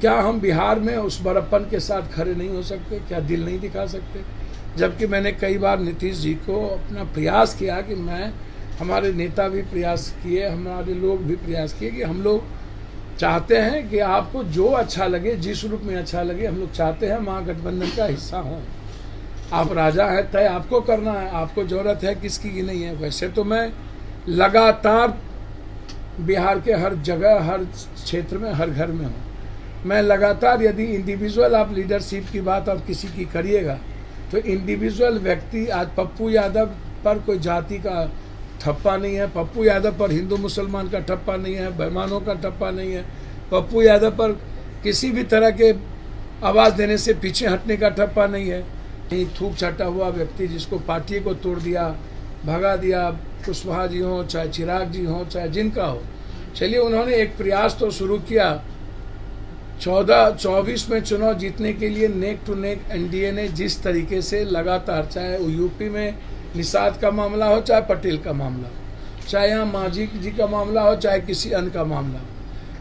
क्या हम बिहार में उस बड़प्पन के साथ खड़े नहीं हो सकते? क्या दिल नहीं दिखा सकते? जबकि मैंने कई बार नीतीश जी को अपना प्रयास किया कि हमारे नेता भी प्रयास किए, हमारे लोग भी प्रयास किए कि हम लोग चाहते हैं कि आपको जो अच्छा लगे, जिस रूप में अच्छा लगे, हम लोग चाहते हैं महागठबंधन का हिस्सा हों। आप राजा हैं, तय आपको करना है, आपको जरूरत है किसकी की नहीं है। वैसे तो मैं लगातार बिहार के हर जगह, हर क्षेत्र में, हर घर में हूँ। मैं लगातार, यदि इंडिविजुअल आप लीडरशिप की बात और किसी की करिएगा तो इंडिविजुअल व्यक्ति, आज पप्पू यादव पर कोई जाति का ठप्पा नहीं है, पप्पू यादव पर हिंदू मुसलमान का ठप्पा नहीं है, बेईमानों का ठप्पा नहीं है, पप्पू यादव पर किसी भी तरह के आवाज़ देने से पीछे हटने का ठप्पा नहीं है। थूक छटा हुआ व्यक्ति जिसको पार्टी को तोड़ दिया, भगा दिया, कुशवाहा जी हों, चाहे चिराग जी हों, चाहे जिनका हो, चलिए उन्होंने एक प्रयास तो शुरू किया। 14-24 में चुनाव जीतने के लिए नेक टू नेक एनडीए ने जिस तरीके से लगातार, चाहे यूपी में निषाद का मामला हो, चाहे पटेल का मामला हो, चाहे यहाँ मांझी जी का मामला हो, चाहे किसी अन्य का मामला हो,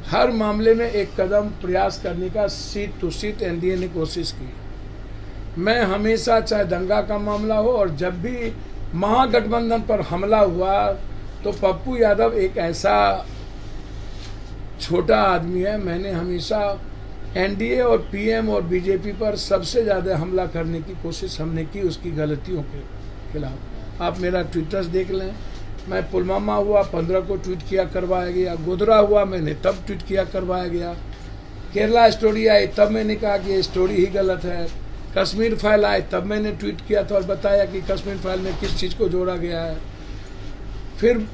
हर मामले में एक कदम प्रयास करने का सीट टू सीट एनडीए ने कोशिश की। मैं हमेशा, चाहे दंगा का मामला हो और जब भी महागठबंधन पर हमला हुआ, तो पप्पू यादव एक ऐसा छोटा आदमी है, मैंने हमेशा एनडीए और पीएम और बीजेपी पर सबसे ज़्यादा हमला करने की कोशिश हमने की, उसकी गलतियों के खिलाफ। आप मेरा ट्विटर्स देख लें, मैं पुलवामा हुआ 15 को ट्वीट किया, करवाया गया। गोधरा हुआ मैंने तब ट्वीट किया, करवाया गया। केरला स्टोरी आई तब मैंने कहा कि ये स्टोरी ही गलत है। कश्मीर फाइल आए तब मैंने ट्वीट किया था और बताया कि कश्मीर फाइल में किस चीज़ को जोड़ा गया है। फिर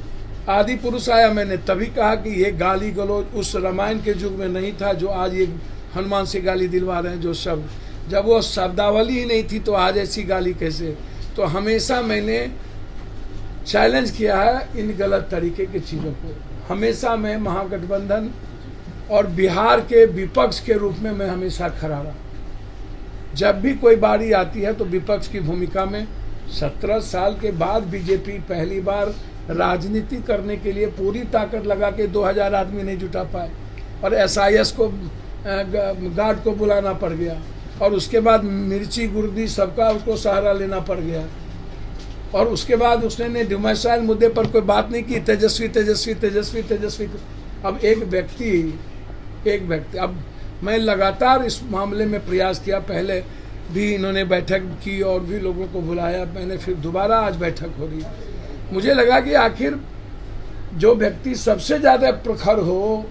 आदि पुरुष आया, मैंने तभी कहा कि ये गाली गलौज उस रामायण के युग में नहीं था जो आज ये हनुमान से गाली दिलवा रहे हैं। जो शब्द, जब वो शब्दावली ही नहीं थी तो आज ऐसी गाली कैसे? तो हमेशा मैंने चैलेंज किया है इन गलत तरीके की चीज़ों को। हमेशा मैं महागठबंधन और बिहार के विपक्ष के रूप में मैं हमेशा खड़ा रहा। जब भी कोई बारी आती है तो विपक्ष की भूमिका में 17 साल के बाद बीजेपी पहली बार राजनीति करने के लिए पूरी ताकत लगा के 2000 आदमी नहीं जुटा पाए और एसआईएस को गार्ड को बुलाना पड़ गया और उसके बाद मिर्ची गुर्दी सबका उसको सहारा लेना पड़ गया और उसके बाद उसने डोमिसाइल मुद्दे पर कोई बात नहीं की। तेजस्वी तेजस्वी तेजस्वी तेजस्वी। अब एक व्यक्ति अब मैं लगातार इस मामले में प्रयास किया। पहले भी इन्होंने बैठक की और भी लोगों को बुलाया, मैंने फिर दोबारा आज बैठक हो रही। मुझे लगा कि आखिर जो व्यक्ति सबसे ज़्यादा प्रखर हो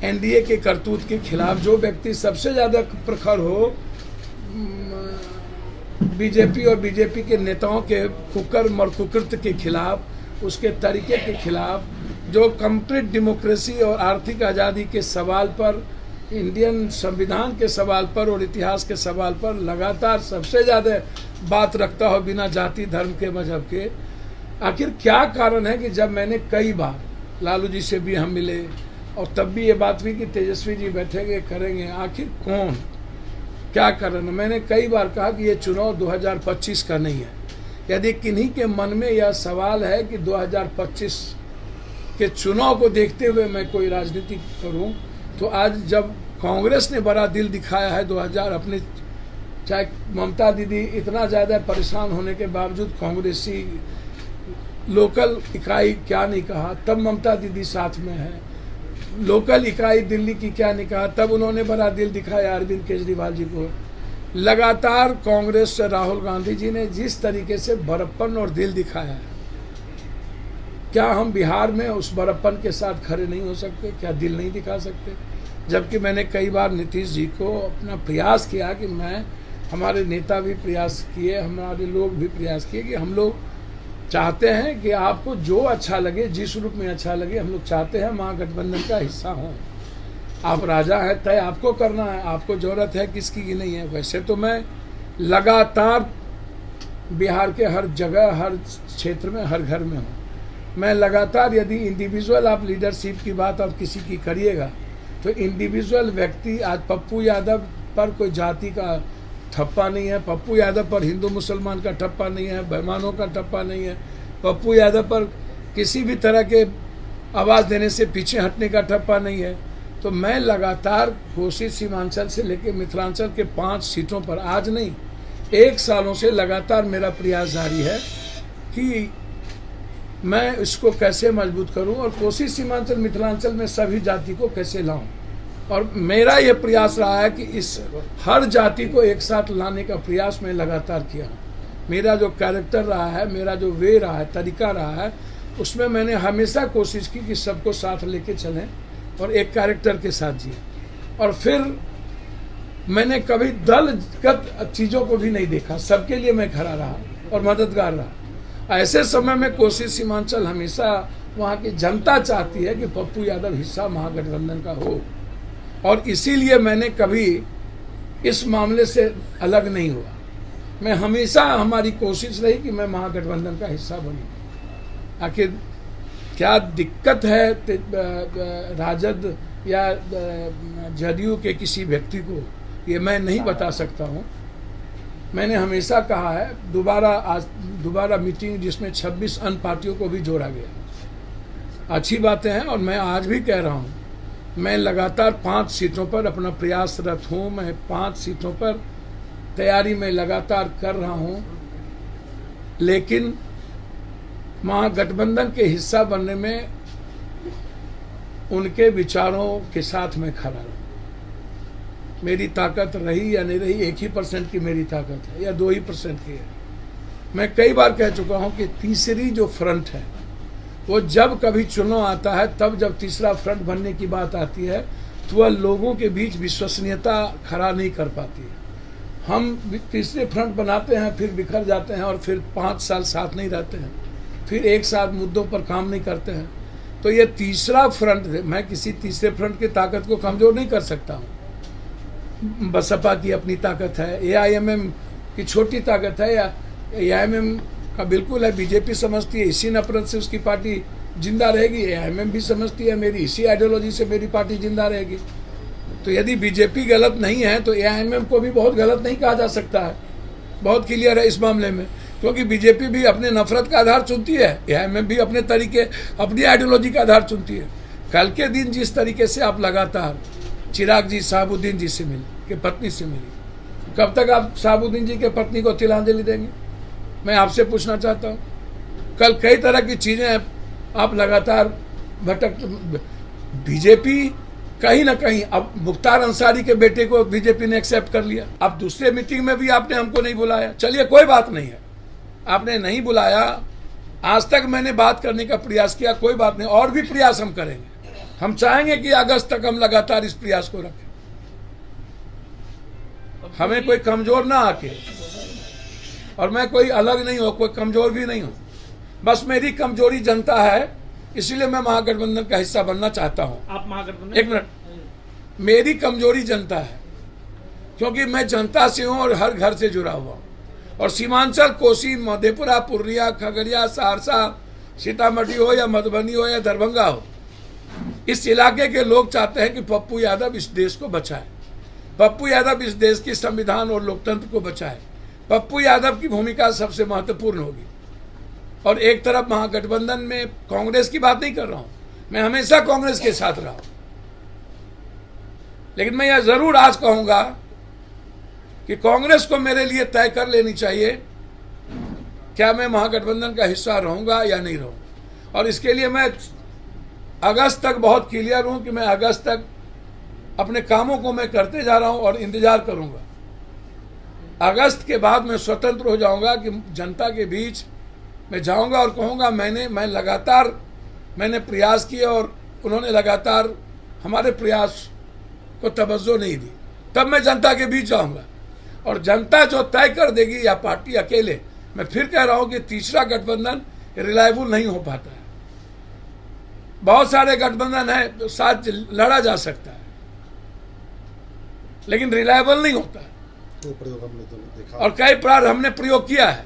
एनडीए के करतूत के खिलाफ, जो व्यक्ति सबसे ज़्यादा प्रखर हो बीजेपी और बीजेपी के नेताओं के कुकर्म और कुकृत्य के खिलाफ, उसके तरीके के खिलाफ, जो कंप्लीट डेमोक्रेसी और आर्थिक आज़ादी के सवाल पर, इंडियन संविधान के सवाल पर और इतिहास के सवाल पर लगातार सबसे ज़्यादा बात रखता हो बिना जाति धर्म के मजहब के, आखिर क्या कारण है कि जब मैंने कई बार लालू जी से भी हम मिले और तब भी ये बात हुई कि तेजस्वी जी बैठेंगे करेंगे, आखिर कौन, क्या कारण है? मैंने कई बार कहा कि ये चुनाव 2025 का नहीं है। यदि किन्हीं के मन में यह सवाल है कि 2025 के चुनाव को देखते हुए मैं कोई राजनीति करूं, तो आज जब कांग्रेस ने बड़ा दिल दिखाया है 2000 अपने, चाहे ममता दीदी इतना ज़्यादा परेशान होने के बावजूद कांग्रेसी लोकल इकाई क्या नहीं कहा, तब ममता दीदी साथ में है। लोकल इकाई दिल्ली की क्या नहीं कहा, तब उन्होंने बड़ा दिल दिखाया अरविंद केजरीवाल जी को। लगातार कांग्रेस से राहुल गांधी जी ने जिस तरीके से बड़प्पन और दिल दिखाया है, क्या हम बिहार में उस बड़प्पन के साथ खड़े नहीं हो सकते? क्या दिल नहीं दिखा सकते? जबकि मैंने कई बार नीतीश जी को अपना प्रयास किया कि हमारे नेता भी प्रयास किए, हमारे लोग भी प्रयास किए कि हम लोग चाहते हैं कि आपको जो अच्छा लगे, जिस रूप में अच्छा लगे, हम लोग चाहते हैं महागठबंधन का हिस्सा हों। आप राजा हैं, तय आपको करना है, आपको जरूरत है किसकी की नहीं है। वैसे तो मैं लगातार बिहार के हर जगह, हर क्षेत्र में, हर घर में हूँ। मैं लगातार, यदि इंडिविजुअल आप लीडरशिप की बात और किसी की करिएगा तो इंडिविजुअल व्यक्ति, आज पप्पू यादव पर कोई जाति का ठप्पा नहीं है, पप्पू यादव पर हिंदू मुसलमान का ठप्पा नहीं है, बेईमानों का ठप्पा नहीं है, पप्पू यादव पर किसी भी तरह के आवाज़ देने से पीछे हटने का ठप्पा नहीं है। तो मैं लगातार कोसी सीमांचल से लेकर मिथिलांचल के 5 सीटों पर, आज नहीं 1 सालों से लगातार मेरा प्रयास जारी है कि मैं इसको कैसे मजबूत करूं और कोसी सीमांचल मिथिलांचल में सभी जाति को कैसे लाऊं। और मेरा ये प्रयास रहा है कि इस हर जाति को एक साथ लाने का प्रयास मैं लगातार किया हूँ। मेरा जो कैरेक्टर रहा है, मेरा जो वे रहा है, तरीका रहा है, उसमें मैंने हमेशा कोशिश की कि सबको साथ लेके चलें और एक कैरेक्टर के साथ जिए। और फिर मैंने कभी दलगत चीज़ों को भी नहीं देखा, सबके लिए मैं खड़ा रहा और मददगार रहा। ऐसे समय में कोसी सीमांचल हमेशा वहाँ की जनता चाहती है कि पप्पू यादव हिस्सा महागठबंधन का हो, और इसीलिए मैंने कभी इस मामले से अलग नहीं हुआ। मैं हमेशा, हमारी कोशिश रही कि मैं महागठबंधन का हिस्सा बनूं। आखिर क्या दिक्कत है राजद या जदयू के किसी व्यक्ति को, ये मैं नहीं बता सकता हूँ। मैंने हमेशा कहा है, दोबारा मीटिंग जिसमें 26 अन्य पार्टियों को भी जोड़ा गया, अच्छी बातें हैं। और मैं आज भी कह रहा हूँ, मैं लगातार 5 सीटों पर अपना प्रयासरत हूँ। मैं 5 सीटों पर तैयारी में लगातार कर रहा हूँ, लेकिन महागठबंधन के हिस्सा बनने में उनके विचारों के साथ मैं खड़ा रहूँ। मेरी ताकत रही या नहीं रही, 1% की मेरी ताकत है या 2% की है। मैं कई बार कह चुका हूँ कि तीसरी जो फ्रंट है, वो जब कभी चुनाव आता है, तब जब तीसरा फ्रंट बनने की बात आती है, तो वह लोगों के बीच विश्वसनीयता खड़ा नहीं कर पाती है। हम तीसरे फ्रंट बनाते हैं, फिर बिखर जाते हैं और फिर 5 साल साथ नहीं रहते हैं, फिर एक साथ मुद्दों पर काम नहीं करते हैं। तो ये तीसरा फ्रंट, मैं किसी तीसरे फ्रंट की ताकत को कमज़ोर नहीं कर सकता हूँ। बसपा की अपनी ताकत है, AIMM की छोटी ताकत है, या AIMM का बिल्कुल है। बीजेपी समझती है इसी नफरत से उसकी पार्टी जिंदा रहेगी, AIMM भी समझती है मेरी इसी आइडियोलॉजी से मेरी पार्टी जिंदा रहेगी। तो यदि बीजेपी गलत नहीं है तो AIMM को भी बहुत गलत नहीं कहा जा सकता है। बहुत क्लियर है इस मामले में, क्योंकि बीजेपी भी अपने नफरत का आधार चुनती है, AIMM भी अपने तरीके, अपनी आइडियोलॉजी का आधार चुनती है। कल के दिन जिस तरीके से आप लगातार चिराग जी शहाबुद्दीन जी से मिले, के पत्नी से मिली, कब तक आप शहाबुद्दीन जी के पत्नी को तिलांजलि देंगे? मैं आपसे पूछना चाहता हूँ। कल कई तरह की चीज़ें आप लगातार बीजेपी कहीं ना कहीं, अब मुख्तार अंसारी के बेटे को बीजेपी ने एक्सेप्ट कर लिया। अब दूसरे मीटिंग में भी आपने हमको नहीं बुलाया, चलिए कोई बात नहीं है, आपने नहीं बुलाया। आज तक मैंने बात करने का प्रयास किया, कोई बात नहीं, और भी प्रयास हम करेंगे। हम चाहेंगे कि अगस्त तक हम लगातार इस प्रयास को रखें, हमें कोई कमजोर ना आके, और मैं कोई अलग नहीं हूं, कोई कमजोर भी नहीं हूं, बस मेरी कमजोरी जनता है, इसीलिए मैं महागठबंधन का हिस्सा बनना चाहता हूं। आप महागठबंधन, एक मिनट, मेरी कमजोरी जनता है, क्योंकि मैं जनता से हूं और हर घर से जुड़ा हुआ हूं। और सीमांचल, कोसी, मधेपुरा, पूर्णिया, खगड़िया, सहरसा, सीतामढ़ी हो या मधुबनी हो या दरभंगा हो, इस इलाके के लोग चाहते हैं कि पप्पू यादव इस देश को बचाए, पप्पू यादव इस देश की संविधान और लोकतंत्र को बचाए। पप्पू यादव की भूमिका सबसे महत्वपूर्ण होगी। और एक तरफ महागठबंधन में कांग्रेस की बात नहीं कर रहा हूं, मैं हमेशा कांग्रेस के साथ रहा हूं, लेकिन मैं यह जरूर आज कहूंगा कि कांग्रेस को मेरे लिए तय कर लेनी चाहिए क्या मैं महागठबंधन का हिस्सा रहूंगा या नहीं रहूंगा। और इसके लिए मैं अगस्त तक बहुत क्लियर हूं कि मैं अगस्त तक अपने कामों को मैं करते जा रहा हूं और इंतजार करूंगा। अगस्त के बाद मैं स्वतंत्र हो जाऊंगा कि जनता के बीच मैं जाऊंगा और कहूंगा मैं लगातार मैंने प्रयास किए और उन्होंने लगातार हमारे प्रयास को तवज्जो नहीं दी, तब मैं जनता के बीच जाऊंगा। और जनता जो तय कर देगी, या पार्टी अकेले, मैं फिर कह रहा हूं कि तीसरा गठबंधन रिलायबल नहीं हो पाता है। बहुत सारे गठबंधन है तो साथ लड़ा जा सकता है, लेकिन रिलायबल नहीं होता है। तो प्रयोग हमने तो देखा, और कई बार हमने प्रयोग किया है,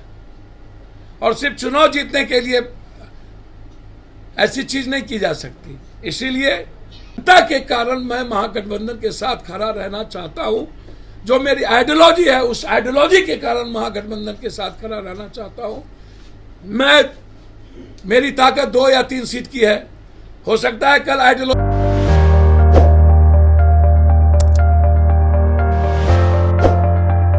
और सिर्फ चुनाव जीतने के लिए ऐसी चीज नहीं की जा सकती। इसीलिए जनता के कारण मैं महागठबंधन के साथ खड़ा रहना चाहता हूं। जो मेरी आइडियोलॉजी है, उस आइडियोलॉजी के कारण महागठबंधन के साथ खड़ा रहना चाहता हूं। मेरी ताकत 2 या 3 सीट की है, हो सकता है कल आइडियोलॉजी